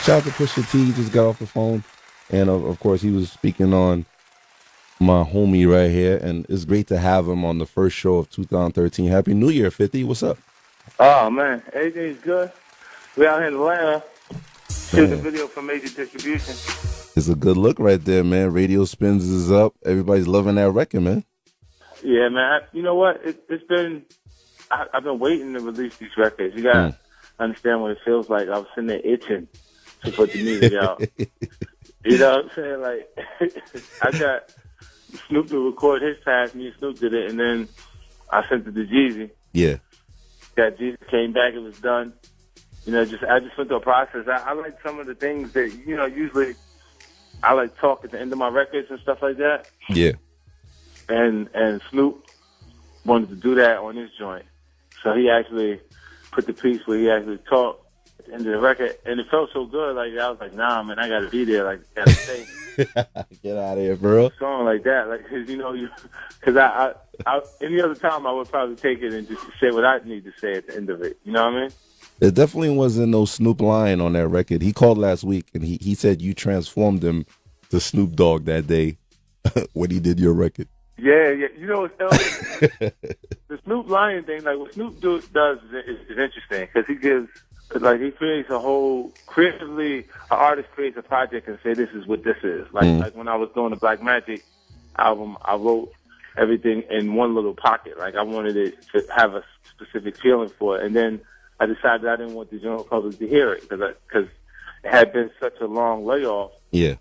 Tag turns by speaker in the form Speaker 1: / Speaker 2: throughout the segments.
Speaker 1: Shout out to Pusha T. He just got off the phone, and of course he was speaking on my homie right here, and it's great to have him on the first show of 2013. Happy New Year, 50. What's up?
Speaker 2: Oh man, everything's good. We out here in Atlanta shooting a
Speaker 1: Man,
Speaker 2: video for major distribution.
Speaker 1: it's a good look right there, man. Radio spins is up. Everybody's loving that record, man.
Speaker 2: Yeah, man. You know what? It's been I've been waiting to release these records. You gotta understand what it feels like. I was sitting there itching to put the music out. You know what I'm saying? Like I got Snoop to record his pass. Me and Snoop did it, and then I sent it to Jeezy.
Speaker 1: Yeah.
Speaker 2: That Jeezy came back. It was done. You know, I just went through a process. I like some of the things that, you know, usually I like talk at the end of my records and stuff like that.
Speaker 1: Yeah.
Speaker 2: And Snoop wanted to do that on his joint. So he actually put the piece where he actually talked at the end of the record. And it felt so good. Like, I was like, nah, man, I got to be there. Like, I got to stay.
Speaker 1: Get out of here, bro.
Speaker 2: A song like that. Like, cause, you know, because I any other time I would probably take it and just say what I need to say at the end of it. You know what I mean?
Speaker 1: There definitely wasn't no Snoop Lion on that record. He called last week, and he said you transformed him to Snoop Dogg that day when he did your record.
Speaker 2: Yeah. You know what's the Snoop Lion thing, like what Snoop does is interesting because he creates a whole, creatively, an artist creates a project and say this is what this is. Like when I was doing the Black Magic album, I wrote everything in one little pocket. Like I wanted it to have a specific feeling for it. And then I decided I didn't want the general public to hear it because it had been such a long layoff.
Speaker 1: Yeah.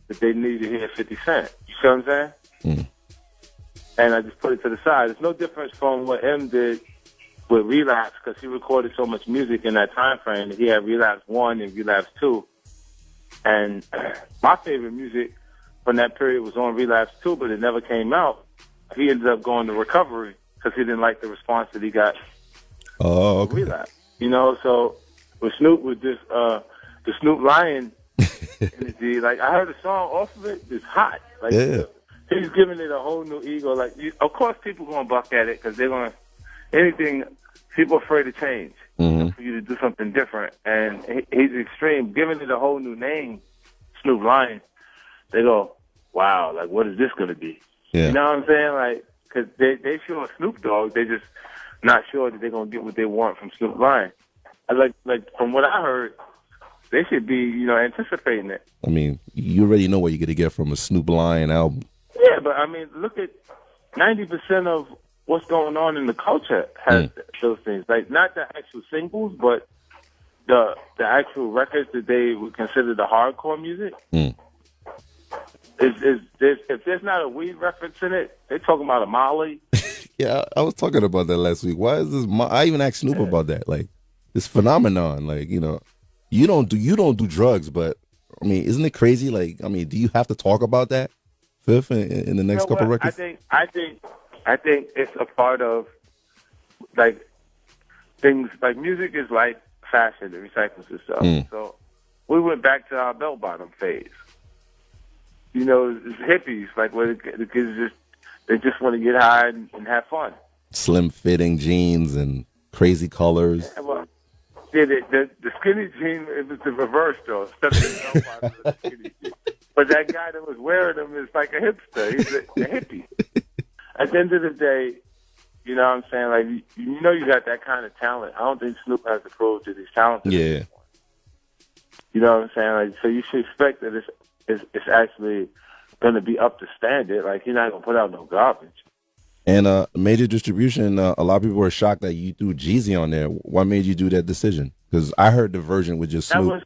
Speaker 2: That they needed to hear 50 Cent. You see what I'm saying?
Speaker 1: Mm.
Speaker 2: And I just put it to the side. It's no difference from what M did with Relapse because he recorded so much music in that time frame. He had Relapse 1 and Relapse 2. And my favorite music from that period was on Relapse 2, but it never came out. He ended up going to Recovery because he didn't like the response that he got
Speaker 1: okay.
Speaker 2: Relapse. You know, so with Snoop, with this, the Snoop Lion energy, like I heard a song off of it, it's hot. Like,
Speaker 1: Yeah.
Speaker 2: He's giving it a whole new ego. Like, of course, people gonna buck at it because they're gonna anything. People are afraid to change for you to do something different, and he's extreme, giving it a whole new name, Snoop Lion. They go, wow, like what is this gonna be?
Speaker 1: Yeah.
Speaker 2: You know what I'm saying? Like, because they sure Snoop Dogg, they just not sure that they're gonna get what they want from Snoop Lion. I like from what I heard, they should be, you know, anticipating it.
Speaker 1: I mean, you already know what you're gonna get from a Snoop Lion album.
Speaker 2: Yeah, but I mean, look at 90% of what's going on in the culture has those things. Like not the actual singles, but the actual records that they would consider the hardcore music. If there's not a weed reference in it, they're talking about a Molly.
Speaker 1: Yeah, I was talking about that last week. Why is this? I even asked Snoop about that. Like this phenomenon. Like you know, you don't do drugs, but I mean, isn't it crazy? Like I mean, do you have to talk about that, Fifth, in the next couple records?
Speaker 2: I think it's a part of like things like music is like fashion, it recycles itself. So we went back to our bell bottom phase. You know, it's hippies, like where the kids just want to get high and have fun.
Speaker 1: Slim fitting jeans and crazy colors.
Speaker 2: Yeah, well, yeah, the skinny jean, it was the reverse though. Instead of the bell bottom, it was skinny jean. But that guy that was wearing them is like a hipster. He's a hippie. At the end of the day, you know what I'm saying? Like, you know you got that kind of talent. I don't think Snoop has to prove that he's talented.
Speaker 1: Yeah.
Speaker 2: You know what I'm saying? Like, so you should expect that it's actually going to be up to standard. Like, he's not going to put out no garbage.
Speaker 1: And major distribution, a lot of people were shocked that you threw Jeezy on there. What made you do that decision? Because I heard the version with just Snoop.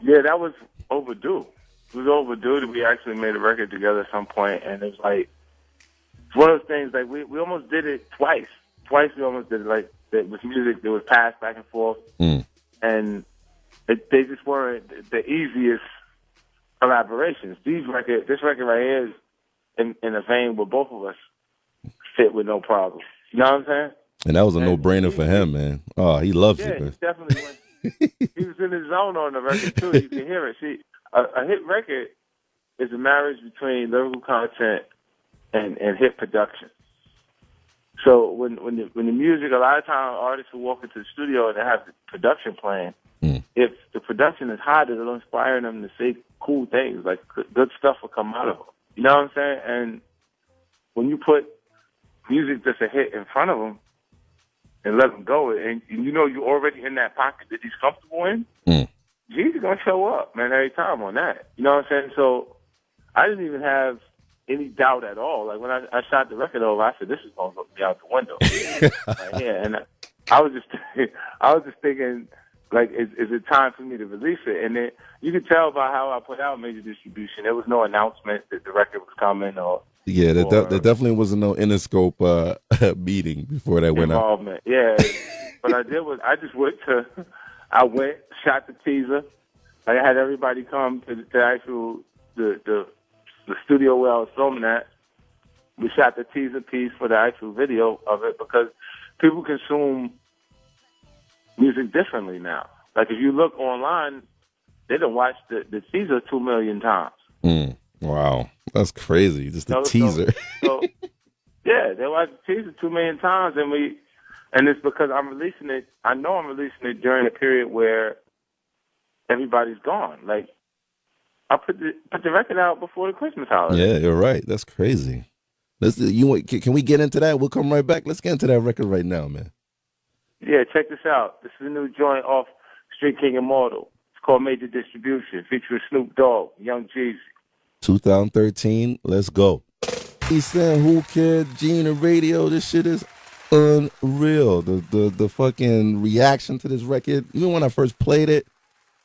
Speaker 2: That was overdue. It was overdue that we actually made a record together at some point, and it was like, it's one of those things, like, we almost did it twice. Twice we almost did it, like, it was music that was passed back and forth, and they just weren't the easiest collaborations. This record right here is in a vein where both of us fit with no problem. You know what I'm saying?
Speaker 1: And that was a no-brainer for him, man. Oh, he loves it, man.
Speaker 2: Yeah, definitely went. He was in his zone on the record, too. You can hear it. See, a hit record is a marriage between lyrical content and hit production. So when the music, a lot of times artists will walk into the studio and they have the production playing. If the production is hot, it'll inspire them to say cool things, like good stuff will come out of them. You know what I'm saying? And when you put music that's a hit in front of them and let them go, and you know you're already in that pocket that he's comfortable in, Jeezy gonna show up, man, every time on that. You know what I'm saying? So I didn't even have any doubt at all. Like when I shot the record over, I said, "This is gonna be out the window." Right here. And I was just thinking, like, is it time for me to release it? And then you could tell by how I put out major distribution. There was no announcement that the record was coming or.
Speaker 1: Yeah, there definitely wasn't no Interscope meeting before that went out.
Speaker 2: Yeah, what I did was I went, shot the teaser. I had everybody come to the actual the studio where I was filming at. We shot the teaser piece for the actual video of it because people consume music differently now. Like if you look online, they done watched the teaser 2 million times.
Speaker 1: Wow, that's crazy. Just the teaser.
Speaker 2: So, yeah, they watched the teaser 2 million times, and it's because I'm releasing it. I know I'm releasing it during a period where everybody's gone. Like I put the record out before the Christmas holiday.
Speaker 1: Yeah, you're right. That's crazy. Can we get into that? We'll come right back. Let's get into that record right now, man.
Speaker 2: Yeah, check this out. This is a new joint off Street King Immortal. It's called Major Distribution, featuring Snoop Dogg, Young Jeezy.
Speaker 1: 2013, let's go. He's saying, who cared? Gina Radio, this shit is unreal. The fucking reaction to this record, even when I first played it,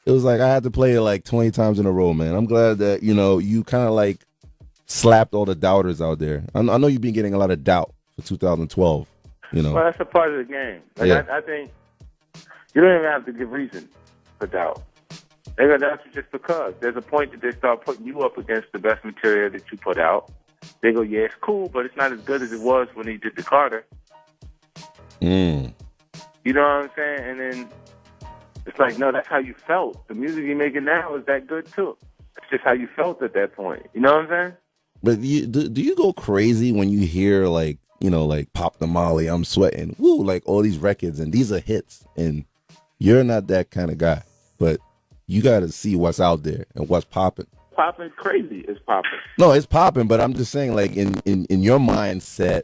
Speaker 1: it was like I had to play it like 20 times in a row, man. I'm glad that, you kind of like slapped all the doubters out there. I know you've been getting a lot of doubt for 2012,
Speaker 2: Well, that's a part of the game. Like, yeah. I think you don't even have to give reason for doubt. That's just because there's a point that they start putting you up against the best material that you put out. They go, yeah, it's cool, but it's not as good as it was when he did the Carter. You know what I'm saying? And then it's like, no, that's how you felt. The music you're making now is that good too. It's just how you felt at that point. You know what I'm saying?
Speaker 1: But do you go crazy when you hear like Pop the Molly, I'm Sweating, woo, like all these records and these are hits, and you're not that kind of guy, but you got to see what's out there and what's popping.
Speaker 2: Popping crazy is popping.
Speaker 1: No, it's popping, but I'm just saying, like, in your mindset,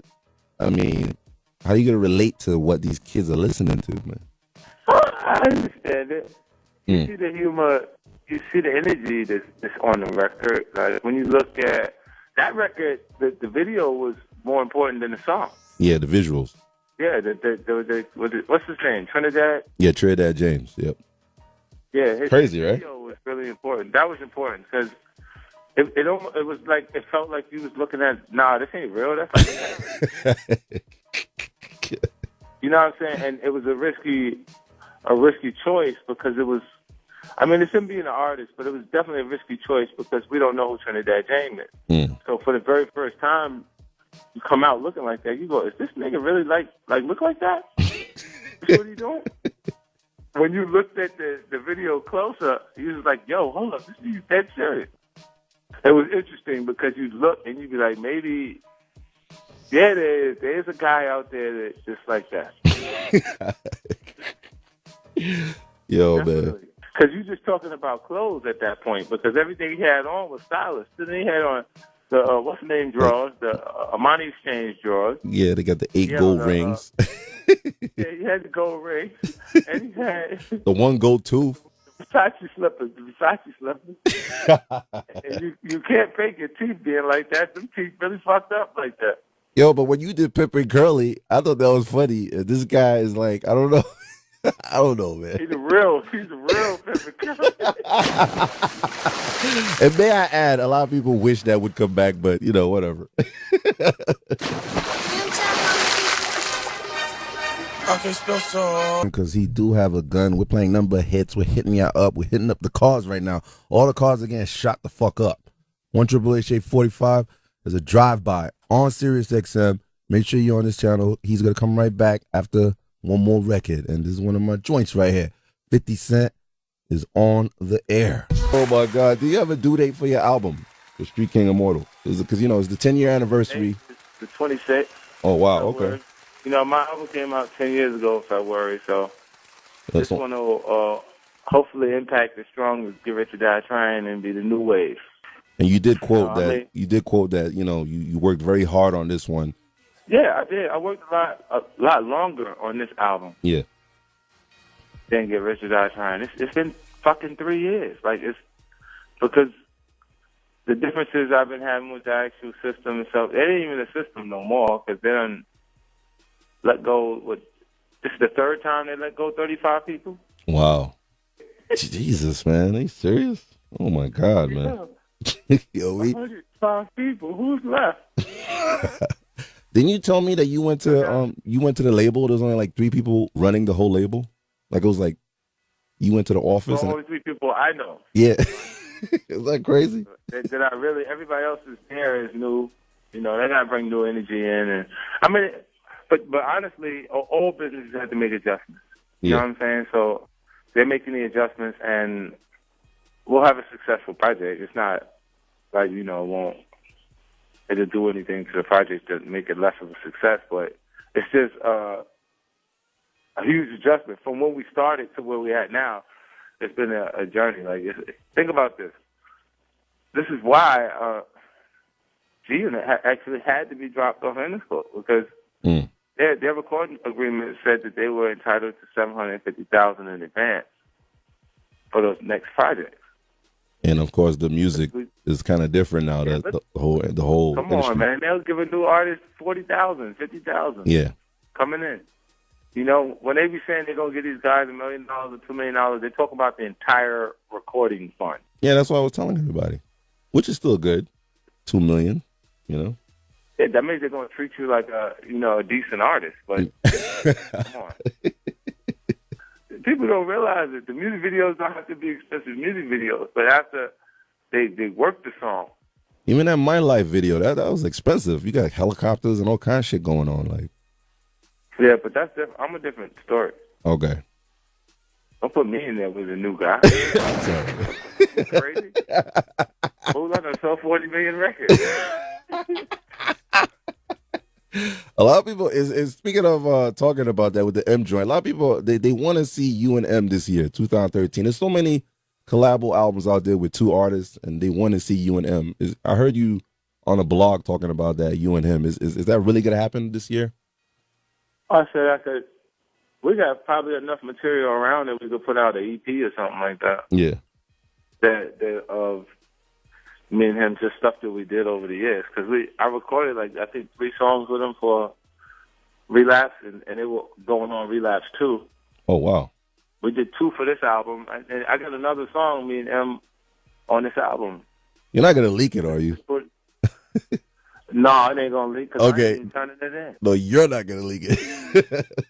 Speaker 1: I mean, how are you going to relate to what these kids are listening to, man?
Speaker 2: I understand it. You see the humor, you see the energy that's on the record. Like, when you look at that record, the video was more important than the song.
Speaker 1: Yeah, the visuals.
Speaker 2: Yeah, what's his name? Trinidad?
Speaker 1: Yeah, Trinidad James, yep.
Speaker 2: Yeah, his
Speaker 1: crazy, right?
Speaker 2: video was really important. That was important because it was like it felt like you was looking at. Nah, this ain't real. That's like, you know what I'm saying? And it was a risky choice because it was. I mean, it's him being an artist, but it was definitely a risky choice because we don't know who Trinidad James is. So for the very first time, you come out looking like that. You go, is this nigga really like look like that? That's what he doing? When you looked at the video closer, you was like, yo, hold up, this is dead serious. It was interesting because you'd look and you'd be like, maybe, yeah, there's a guy out there that's just like that.
Speaker 1: Yo,
Speaker 2: definitely.
Speaker 1: Man.
Speaker 2: Because you're just talking about clothes at that point because everything he had on was stylish. Then he had on the, what's the name drawers, the Armani Exchange drawers.
Speaker 1: Yeah, they got the 8 gold rings.
Speaker 2: Yeah, he had the gold rings. And he had
Speaker 1: the 1 gold tooth.
Speaker 2: The Versace slippers. And you can't fake your teeth being like that. Them teeth really fucked up like that.
Speaker 1: Yo, but when you did Pimp and Curly, I thought that was funny. This guy is like, I don't know. I don't know, man.
Speaker 2: He's a real Pimp and Curly.
Speaker 1: And may I add, a lot of people wish that would come back, but, whatever. Because he do have a gun. We're playing number of hits. We're hitting y'all up. We're hitting up the cars right now. All the cars are getting shot the fuck up. 1-888-45 is a drive-by on Sirius XM. Make sure you're on this channel. He's going to come right back after one more record. And this is one of my joints right here. 50 Cent is on the air. Oh, my God. Do you have a due date for your album, The Street King Immortal? Because, it's the 10-year anniversary.
Speaker 2: It's the 26th.
Speaker 1: Oh, wow. Okay.
Speaker 2: my album came out 10 years ago, February, so
Speaker 1: That's
Speaker 2: this one will hopefully impact as strong as Get Rich or Die Trying and be the new wave.
Speaker 1: and you did quote that.
Speaker 2: I mean,
Speaker 1: You did quote that. You worked very hard on this one.
Speaker 2: yeah, I did. I worked a lot longer on this album
Speaker 1: Yeah.
Speaker 2: than Get Rich or Die Trying. It's been fucking 3 years. Like, it's because the differences I've been having with the actual system and stuff, it ain't even a system no more because they done let go. This is the third time they let go 35 people.
Speaker 1: Wow. Jesus, man, are you serious? Oh my God, man. Yo,
Speaker 2: 105 people. Who's left?
Speaker 1: Didn't you tell me that you went to the label? There's only like 3 people running the whole label. Like it was like you went to the office.
Speaker 2: Well, only 3 people I know.
Speaker 1: Yeah. Is that crazy?
Speaker 2: That I really, everybody else is there is new. They gotta bring new energy in, and I mean, but honestly, all businesses have to make adjustments. You know what I'm saying? So they're making the adjustments, and we'll have a successful project. It's not like won't it'll do anything to the project to make it less of a success, but it's just a huge adjustment from when we started to where we're at now. It's been a journey. Like, think about this. This is why G-Unit actually had to be dropped off Interscope because their recording agreement said that they were entitled to $750,000 in advance for those next projects.
Speaker 1: And of course, the music is kind of different now. The whole
Speaker 2: come
Speaker 1: industry.
Speaker 2: On, man, they'll give a new artist $40,000, $50,000.
Speaker 1: Yeah,
Speaker 2: coming in. When they be saying they're gonna get these guys $1 million or $2 million, they talk about the entire recording fund.
Speaker 1: Yeah, that's what I was telling everybody, which is still good. $2 million, Yeah,
Speaker 2: that means they're gonna treat you like a decent artist. But come on, people don't realize it. The music videos don't have to be expensive music videos, but after they work the song.
Speaker 1: Even that My Life video, that was expensive. You got helicopters and all kinds of shit going on, like.
Speaker 2: Yeah, but that's different. I'm a different story.
Speaker 1: Okay.
Speaker 2: Don't put me in there with a new guy. Crazy. Who's not gonna sell 40 million records?
Speaker 1: A lot of people is speaking of talking about that with the M joint. A lot of people they want to see you and M this year, 2013. There's so many collabo albums out there with 2 artists, and they want to see you and M. I heard you on a blog talking about that, you and him. Is that really gonna happen this year?
Speaker 2: I said, we got probably enough material around that we could put out an EP or something like that.
Speaker 1: Yeah.
Speaker 2: That of me and him, just stuff that we did over the years. Because I recorded, I think 3 songs with him for Relapse, and they were going on Relapse 2.
Speaker 1: Oh, wow.
Speaker 2: We did 2 for this album, and I got another song, me and him, on this album.
Speaker 1: You're not going to leak it, are you?
Speaker 2: No, it ain't gonna leak because
Speaker 1: okay.
Speaker 2: I ain't turning it in.
Speaker 1: No, you're not gonna leak it.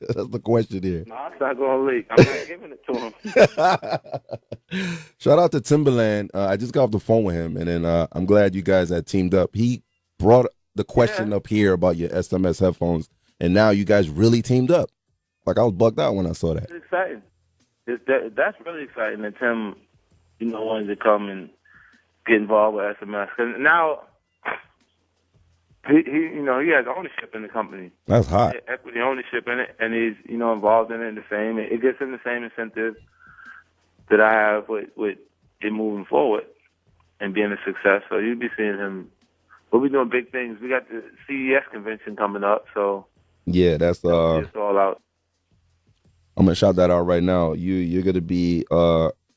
Speaker 1: That's the question here.
Speaker 2: No, it's not gonna leak. I'm not giving it to
Speaker 1: him. Shout out to Timberland. I just got off the phone with him, and then I'm glad you guys had teamed up. He brought the question up here about your SMS headphones, and now you guys really teamed up. Like, I was bugged out when I saw that.
Speaker 2: It's exciting. That's really exciting that Tim, wanted to come and get involved with SMS. Because now he has ownership in the company.
Speaker 1: That's hot.
Speaker 2: Equity ownership in it, and he's, involved in it the same. It gets him the same incentive that I have with it moving forward and being a success. So you'll be seeing him. We'll be doing big things. We got the CES convention coming up, so
Speaker 1: yeah, that's
Speaker 2: it's all out.
Speaker 1: I'm gonna shout that out right now. You're gonna be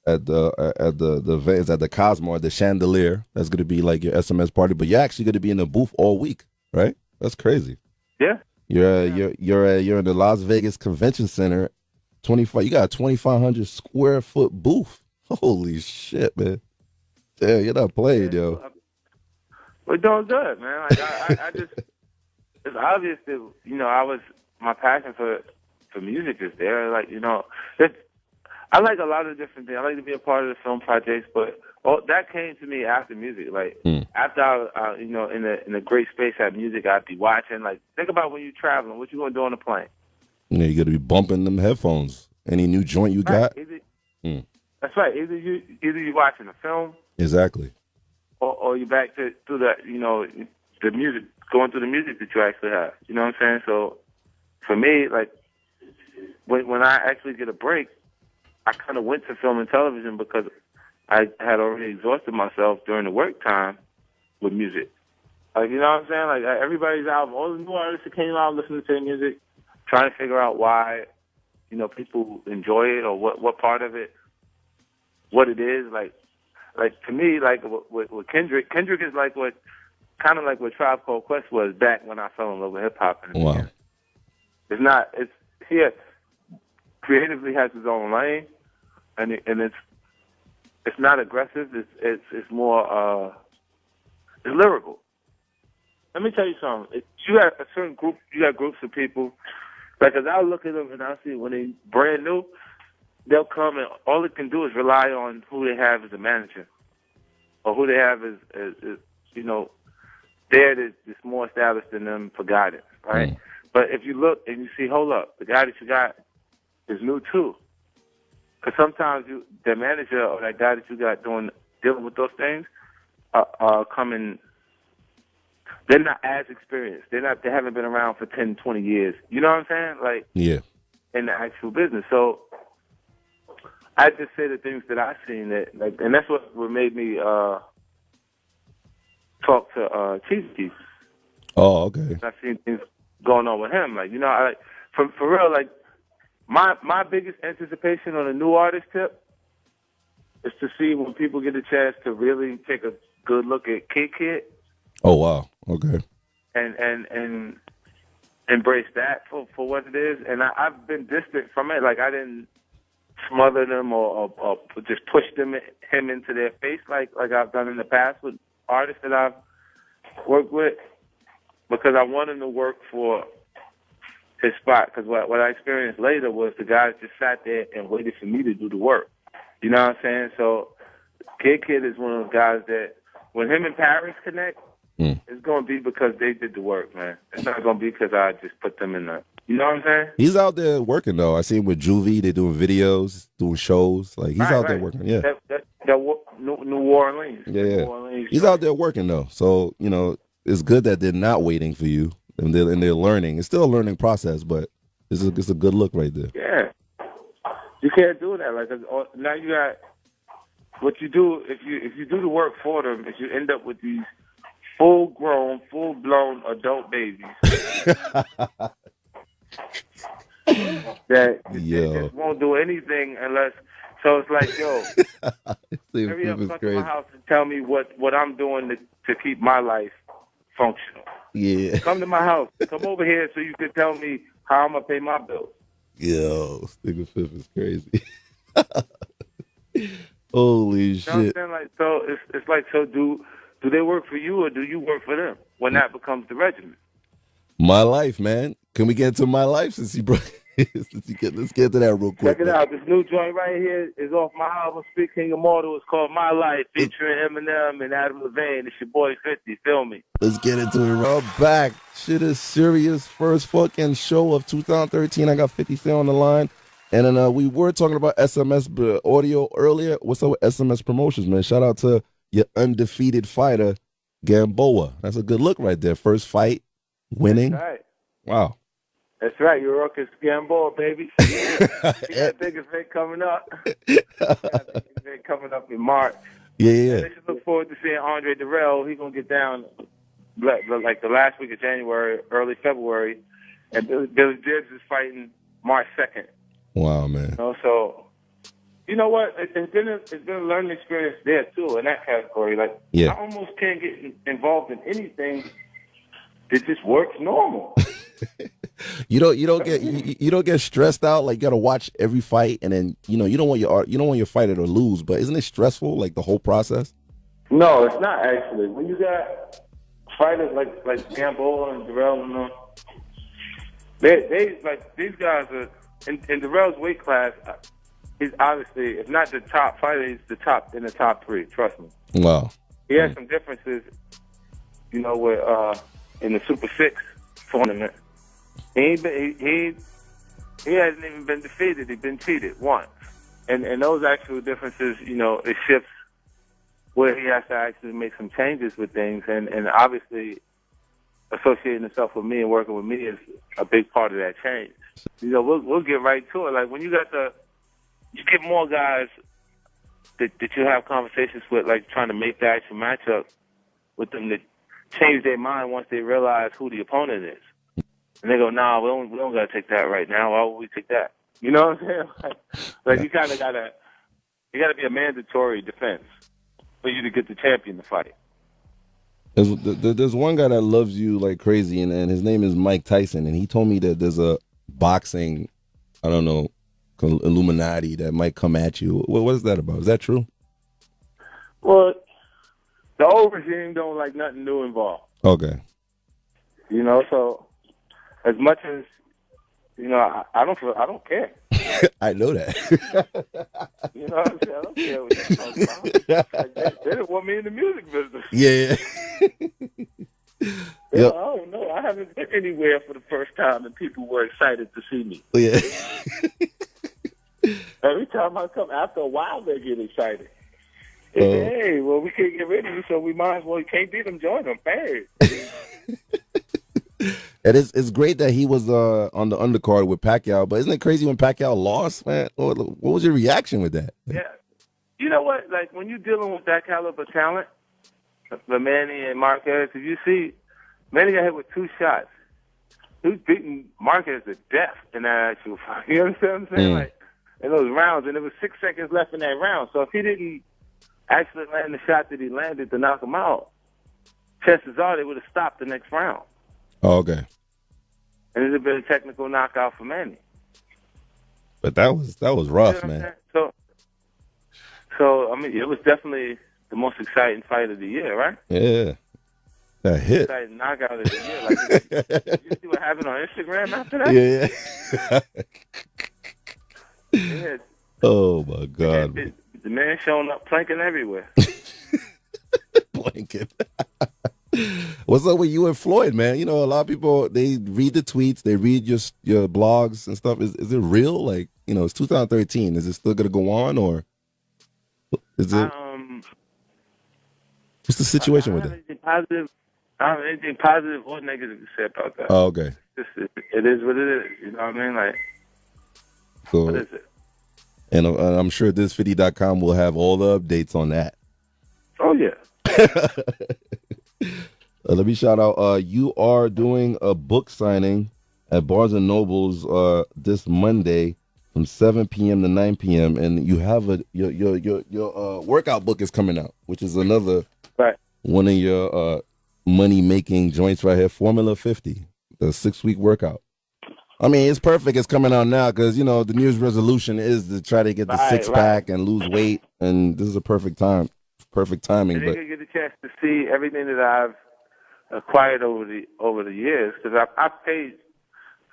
Speaker 1: at the events at the Cosmo at the Chandelier. That's gonna be like your SMS party, but you're actually gonna be in the booth all week, right? That's crazy.
Speaker 2: Yeah.
Speaker 1: You're in the Las Vegas Convention Center. 25. You got a 2,500 square foot booth. Holy shit, man! Damn, you're not playing, yo.
Speaker 2: We're doing good, man. Like I just, it's obvious that my passion for music is there. Like I like a lot of different things. I like to be a part of the film projects, but that came to me after music. Like after I in a great space at music, I'd be watching. Like, think about when you're traveling, what you gonna do on the plane?
Speaker 1: Yeah, you got to be bumping them headphones. Any new joint you got?
Speaker 2: That's right. Either you watching a film,
Speaker 1: exactly,
Speaker 2: or you back to the the music, going through the music that you actually have. You know what I'm saying? So for me, like when I actually get a break, I kind of went to film and television because I had already exhausted myself during the work time with music. Like, you know what I'm saying? Like, everybody's album, all the new artists that came out listening to their music, trying to figure out why, you know, people enjoy it or what part of it, what it is. Like to me, like with Kendrick is like kind of like what Tribe Called Quest was back when I fell in love with hip hop.
Speaker 1: Wow.
Speaker 2: He creatively has his own lane, and it's not aggressive. It's more it's lyrical. Let me tell you something. You got a certain group. You got groups of people. Like, as I look at them and I see when they brand new, they'll come and all it can do is rely on who they have as a manager, or who they have as you know, there that's more established than them for guidance, right? Mm. But if you look and you see, hold up, the guy that you got is new too. Because sometimes the manager or that guy that you got dealing with those things are coming. They're not as experienced. They haven't been around for 10, 20 years. You know what I'm saying? Like,
Speaker 1: yeah, in
Speaker 2: the actual business. So I just say the things that I've seen and that's what made me talk to Jeezy.
Speaker 1: Oh, okay.
Speaker 2: I've seen things going on with him. Like, you know, for real, like my biggest anticipation on a new artist tip is to see when people get a chance to really take a good look at Kid.
Speaker 1: Oh, wow. Okay.
Speaker 2: And embrace that for what it is. And I've been distant from it. Like, I didn't smother them or just push him into their face like I've done in the past with artists that I've worked with, because I want him to work for his spot. Because what I experienced later was the guys just sat there and waited for me to do the work. You know what I'm saying? So Kid is one of those guys that when him and Paris connect, it's going to be because they did the work, man. It's not going to be because I just put them in the, you know what I'm saying?
Speaker 1: He's out there working, though. I see him with Juvie. They're doing videos, doing shows. Like, he's out there working, yeah.
Speaker 2: New Orleans.
Speaker 1: Yeah.
Speaker 2: New Orleans,
Speaker 1: he's out there working, though. So, you know, it's good that they're not waiting for you and they're learning. It's still a learning process, but it's a good look right there.
Speaker 2: Yeah. You can't do that. Like, now you got, what you do, if you do the work for them, is you end up with these full-grown, full-blown adult babies that just won't do anything unless. So it's like, yo, hurry up, come to my house and tell me what I'm doing to keep my life functional.
Speaker 1: Yeah,
Speaker 2: come to my house. Come over here so you can tell me how I'm gonna pay my bills.
Speaker 1: Yo, Nigga Fifth is crazy. Holy shit!
Speaker 2: You know what I'm saying? Like, so it's like, so do they work for you or do you work for them when that becomes the regimen?
Speaker 1: My life, man. Can we get into my life since you brought? Let's get to that real quick.
Speaker 2: Check it out. This new joint right here is off my album, Speaking Immortal. It's called My Life, featuring Eminem and Adam Levine. It's your boy 50. Feel me?
Speaker 1: Let's get into it. We're back. Shit is serious. First fucking show of 2013. I got 50 Cent on the line. And then we were talking about SMS audio earlier. What's up with SMS Promotions, man? Shout out to your undefeated fighter, Gamboa. That's a good look right there. First fight, winning.
Speaker 2: That's right.
Speaker 1: Wow.
Speaker 2: That's right. You're rocking Gamboa, baby. You got a big event coming up. Coming up in March.
Speaker 1: Yeah.
Speaker 2: And I should look forward to seeing Andre Durrell. He's going to get down like the last week of January, early February. And Billy Gibbs is fighting March 2nd.
Speaker 1: Wow, man.
Speaker 2: You know, so, you know what? It's been a learning experience there, too, in that category. Like, I almost can't get involved in anything that just works normal.
Speaker 1: You don't get stressed out. Like, you got to watch every fight, and then you don't want your fighter to lose. But isn't it stressful? Like the whole process?
Speaker 2: No, it's not actually. When you got fighters like Gamboa and Durrell, they like these guys are in Durrell's weight class. He's obviously, if not the top fighter, he's the top in the top three. Trust me.
Speaker 1: Wow.
Speaker 2: He has some differences, with in the Super 6 tournament. He hasn't even been defeated. He's been cheated once. And those actual differences, it shifts where he has to actually make some changes with things. And obviously, associating himself with me and working with me is a big part of that change. You know, we'll get right to it. Like when you get more guys that you have conversations with, like trying to make the actual matchup with them that change their mind once they realize who the opponent is. And they go, nah, we don't got to take that right now. Why would we take that? You know what I'm saying? Like you kind of got to be a mandatory defense for you to get the champion to fight.
Speaker 1: There's one guy that loves you like crazy, and his name is Mike Tyson, and he told me that there's a boxing, I don't know, Illuminati that might come at you. What is that about? Is that true?
Speaker 2: Well, the old regime don't like nothing new involved.
Speaker 1: Okay.
Speaker 2: You know, so as much as, you know, I don't care.
Speaker 1: I know that.
Speaker 2: You know what I'm saying? I don't care what you're talking about. Like, they didn't want me in the music business.
Speaker 1: Yeah.
Speaker 2: Yep. I don't know. I haven't been anywhere for the first time and people were excited to see me.
Speaker 1: Yeah.
Speaker 2: Every time I come, after a while, they get excited. They say, hey, well, we can't get rid of you, so we might as well, you can't beat them, join them. Hey.
Speaker 1: And it's great that he was on the undercard with Pacquiao, but isn't it crazy when Pacquiao lost, man? What was your reaction with that?
Speaker 2: Yeah. You know what? Like, when you're dealing with that caliber of talent, the Manny and Marquez, if you see, Manny got hit with 2 shots. He was beating Marquez to death in that actual fight. You understand what I'm saying? Like, in those rounds, and there was 6 seconds left in that round. So if he didn't actually land the shot that he landed to knock him out, chances are they would have stopped the next round.
Speaker 1: Oh, okay.
Speaker 2: And it would have been a technical knockout for Manny.
Speaker 1: But that was rough,
Speaker 2: you know
Speaker 1: man.
Speaker 2: So I mean, it was definitely the most exciting fight of the year, right?
Speaker 1: Yeah. That hit.
Speaker 2: Exciting knockout of the year. Like, you see what happened on Instagram after that?
Speaker 1: Yeah.
Speaker 2: Yeah.
Speaker 1: Oh my God.
Speaker 2: The man showing up planking everywhere.
Speaker 1: Blanket. What's up with you and Floyd, man? You know, a lot of people, they read the tweets, they read your blogs and stuff. Is it real? Like, you know, it's 2013. Is it still gonna go on, or is it? What's the situation with it?
Speaker 2: I don't have anything positive or negative to say about that.
Speaker 1: Oh, okay.
Speaker 2: It is what it is. You know what I mean? Like,
Speaker 1: so,
Speaker 2: what is it?
Speaker 1: And I'm sure this50.com will have all the updates on that.
Speaker 2: Oh yeah.
Speaker 1: Let me shout out. You are doing a book signing at Barnes and Nobles this Monday from 7 p.m. to 9 p.m. and you have your workout book is coming out, which is another one of your money making joints right here. Formula 50, the 6-week workout. I mean, it's perfect. It's coming out now because, you know, the New Year's resolution is to try to get the six-pack and lose weight, and this is a perfect timing.
Speaker 2: And they can get a chance to see everything that I've acquired over the years, because I've paid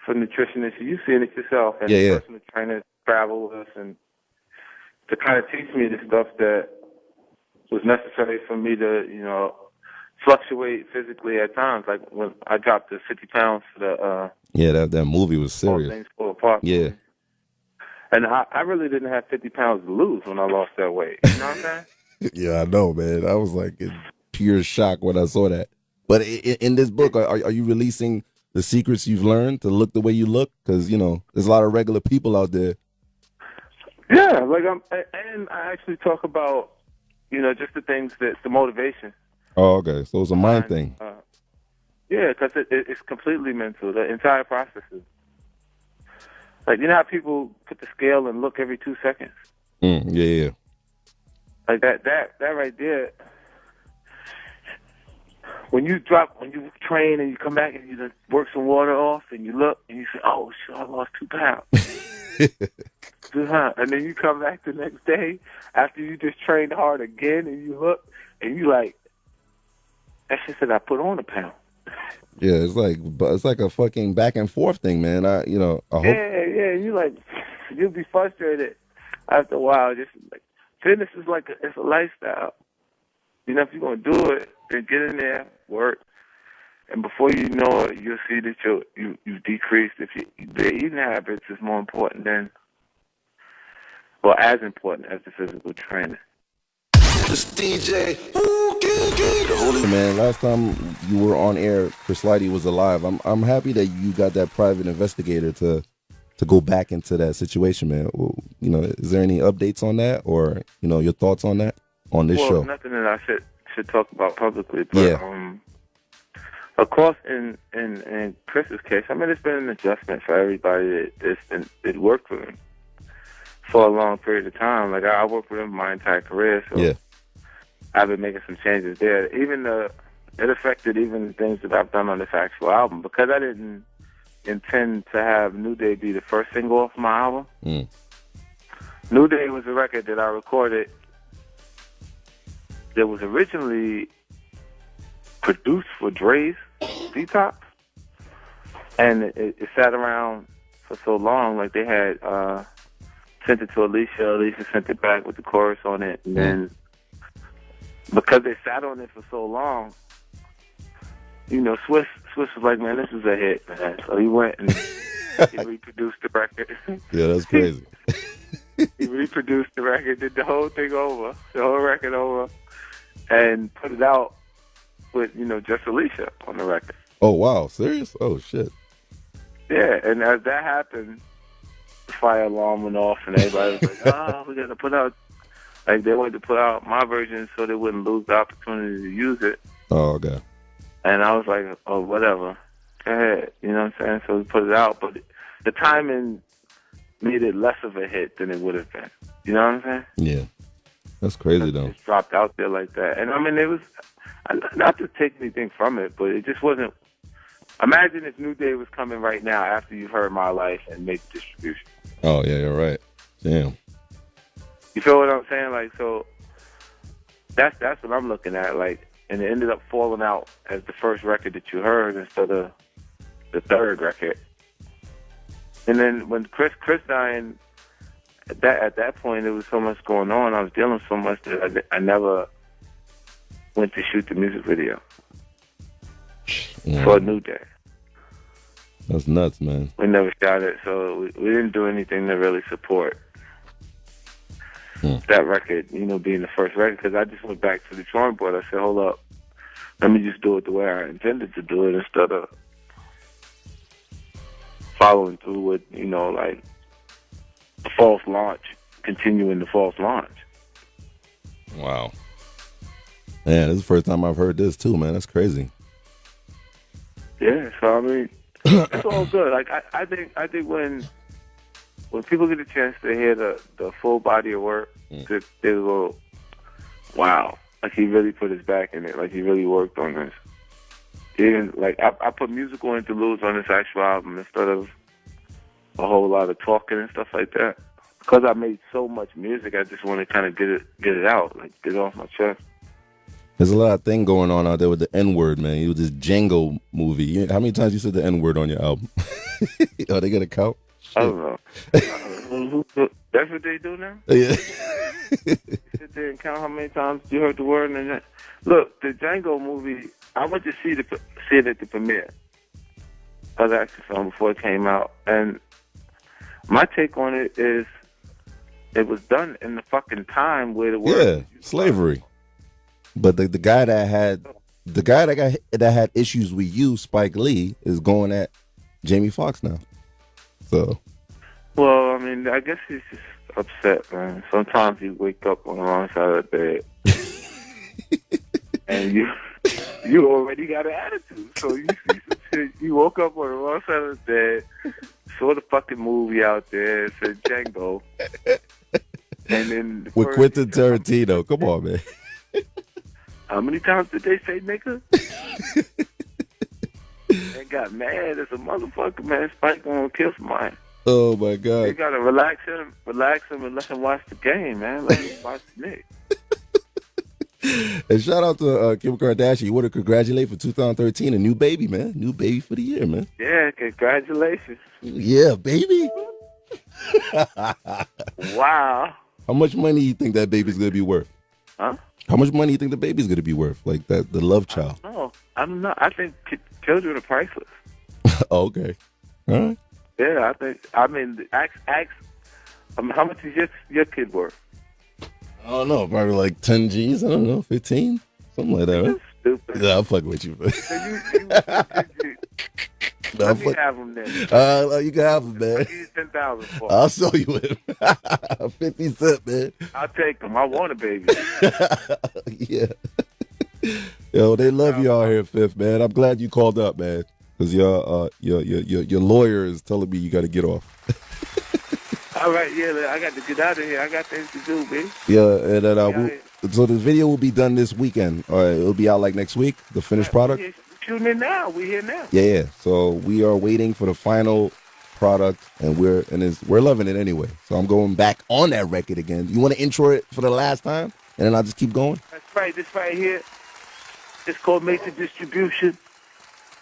Speaker 2: for nutritionists. You've seen it yourself, and personal trainers travel with us and to kind of teach me the stuff that was necessary for me to, you know, fluctuate physically at times. Like when I dropped the 50 pounds for the
Speaker 1: that movie was serious.
Speaker 2: Things fall apart. Yeah, and I really didn't have 50 pounds to lose when I lost that weight. You know what I'm saying?
Speaker 1: Yeah, I know, man. I was like in pure shock when I saw that. But in this book, are you releasing the secrets you've learned to look the way you look? Because, you know, there's a lot of regular people out there.
Speaker 2: Yeah, like and I actually talk about, you know, just the things that the motivation.
Speaker 1: Oh, okay. So it's a mind thing.
Speaker 2: Yeah, because it's completely mental. The entire process is. Like, you know how people put the scale and look every 2 seconds?
Speaker 1: Yeah.
Speaker 2: Like that right there. When you train and you come back and you work some water off and you look and you say, oh, shit, I lost 2 pounds. And then you come back the next day after you just trained hard again and you look and you like, that shit said I put on a pound.
Speaker 1: Yeah, it's like a fucking back and forth thing, man. I hope.
Speaker 2: Yeah. You'll be frustrated after a while. Just like fitness is it's a lifestyle. You know, if you're gonna do it, then get in there, work, and before you know it, you'll see that you've decreased. If the eating habits is more important than, well, as important as the physical training.
Speaker 3: This DJ. The holy
Speaker 1: man. Last time you were on air, Chris Lighty was alive. I'm happy that you got that private investigator to go back into that situation, man. Well, you know, is there any updates on that, or you know, your thoughts on that on this show?
Speaker 2: Nothing that I should talk about publicly, but of course, in Chris's case, I mean, it's been an adjustment for everybody. It worked for him for a long period of time. Like I worked with him my entire career, so I've been making some changes there. It affected even the things that I've done on this actual album, because I didn't intend to have New Day be the first single off my album. New Day was a record that I recorded that was originally produced for Dre's Detox, and it sat around for so long. Like they had sent it to Alicia sent it back with the chorus on it, and then because they sat on it for so long, you know, Swiss was like, man, this is a hit, man. So he went and he reproduced the record.
Speaker 1: Yeah, that's crazy.
Speaker 2: He reproduced the record, did the whole thing over, the whole record over, and put it out with, you know, just Alicia on the record.
Speaker 1: Oh, wow. Serious? Oh, shit.
Speaker 2: Yeah, and as that happened, the fire alarm went off, and everybody was like, we got to put out, like, they wanted to put out my version so they wouldn't lose the opportunity to use it.
Speaker 1: Oh, okay.
Speaker 2: And I was like, oh, whatever. Go ahead. You know what I'm saying? So we put it out, but the timing made it less of a hit than it would have been. You know what I'm saying?
Speaker 1: Yeah. That's crazy, though.
Speaker 2: It dropped out there like that. And, I mean, it was, not to take anything from it, but it just wasn't. Imagine if New Day was coming right now after you've heard My Life and made the distribution.
Speaker 1: Oh, yeah, you're right. Damn.
Speaker 2: You feel what I'm saying? Like, so that's what I'm looking at. Like, and it ended up falling out as the first record that you heard instead of the third record. And then when Chris dying, at that point, there was so much going on. I was dealing so much that I never went to shoot the music video for a New Day.
Speaker 1: That's nuts, man.
Speaker 2: We never shot it, so we didn't do anything to really support that record, you know, being the first record, because I just went back to the drawing board. I said, hold up, let me just do it the way I intended to do it instead of following through with, you know, like the false launch, continuing the false launch.
Speaker 1: Wow. Man, this is the first time I've heard this too, man. That's crazy.
Speaker 2: Yeah, so I mean, it's all good. Like I think when people get a chance to hear the full body of work, they go, wow, like he really put his back in it. Like he really worked on this. And like I put musical interludes on this actual album instead of a whole lot of talking and stuff like that. Because I made so much music, I just want to kind of get it out, like get it off my chest.
Speaker 1: There's a lot of thing going on out there with the N-word, man. You this Django movie. How many times you said the N-word on your album? Are they gonna count?
Speaker 2: I don't know. That's what they do now?
Speaker 1: Yeah.
Speaker 2: You sit there and count how many times you heard the word. And look, the Django movie, I went to see it at the premiere of the action film before it came out. And my take on it is it was done in the fucking time where the word
Speaker 1: slavery. But the guy that had issues with you, Spike Lee, is going at Jamie Foxx now. So,
Speaker 2: well, I mean, I guess he's just upset, man. Sometimes you wake up on the wrong side of the bed, and you already got an attitude. So you see some shit. You woke up on the wrong side of the bed, saw the fucking movie out there, said Django, and then
Speaker 1: with Quentin Tarantino. Come on, man.
Speaker 2: How many times did they say nigga? They got mad as a motherfucker, man. Spike gonna kill somebody.
Speaker 1: Oh my God.
Speaker 2: You gotta relax him and let him watch the game, man. Let him watch the Knicks.
Speaker 1: And shout out to Kim Kardashian. You want to congratulate for 2013, a new baby, man. New baby for the year, man.
Speaker 2: Yeah, congratulations.
Speaker 1: Yeah, baby.
Speaker 2: Wow.
Speaker 1: How much money do you think that baby's gonna be worth?
Speaker 2: Huh?
Speaker 1: How much money do you think the baby's gonna be worth? Like the love child.
Speaker 2: I don't know. I think children are priceless.
Speaker 1: Oh, okay. All right.
Speaker 2: Yeah, ask how much is your kid worth?
Speaker 1: I don't know, probably like 10 G's. I don't know, 15, something like that, right?
Speaker 2: Stupid.
Speaker 1: Yeah, I'm fucking with you, man.
Speaker 2: So you let me have him then.
Speaker 1: You can have him, man.
Speaker 2: I'll give you 10,000 for him.
Speaker 1: I'll show you him. 50 cent, man.
Speaker 2: I'll take him. I want a baby.
Speaker 1: Yeah. Yo, they love you out here, Fifth, man. I'm glad you called up, man, because your lawyer is telling me you got to get off.
Speaker 2: All right, yeah, I got to get out of here. I got things to do, baby.
Speaker 1: Yeah, and then so the video will be done this weekend. All right, it'll be out like next week, the finished product.
Speaker 2: We're shooting it now. We're here now.
Speaker 1: Yeah. So we are waiting for the final product, and we're loving it anyway. So I'm going back on that record again. You want to intro it for the last time, and then I'll just keep going.
Speaker 2: That's right. This right here. It's called Major Distribution.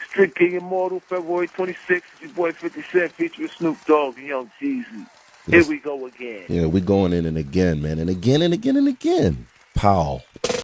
Speaker 2: Street King Immortal, February 26th. Your boy 50 Cent featuring Snoop Dogg and Young Jeezy. Here we go again.
Speaker 1: Yeah, we're going in and again, man, and again and again and again. Pow.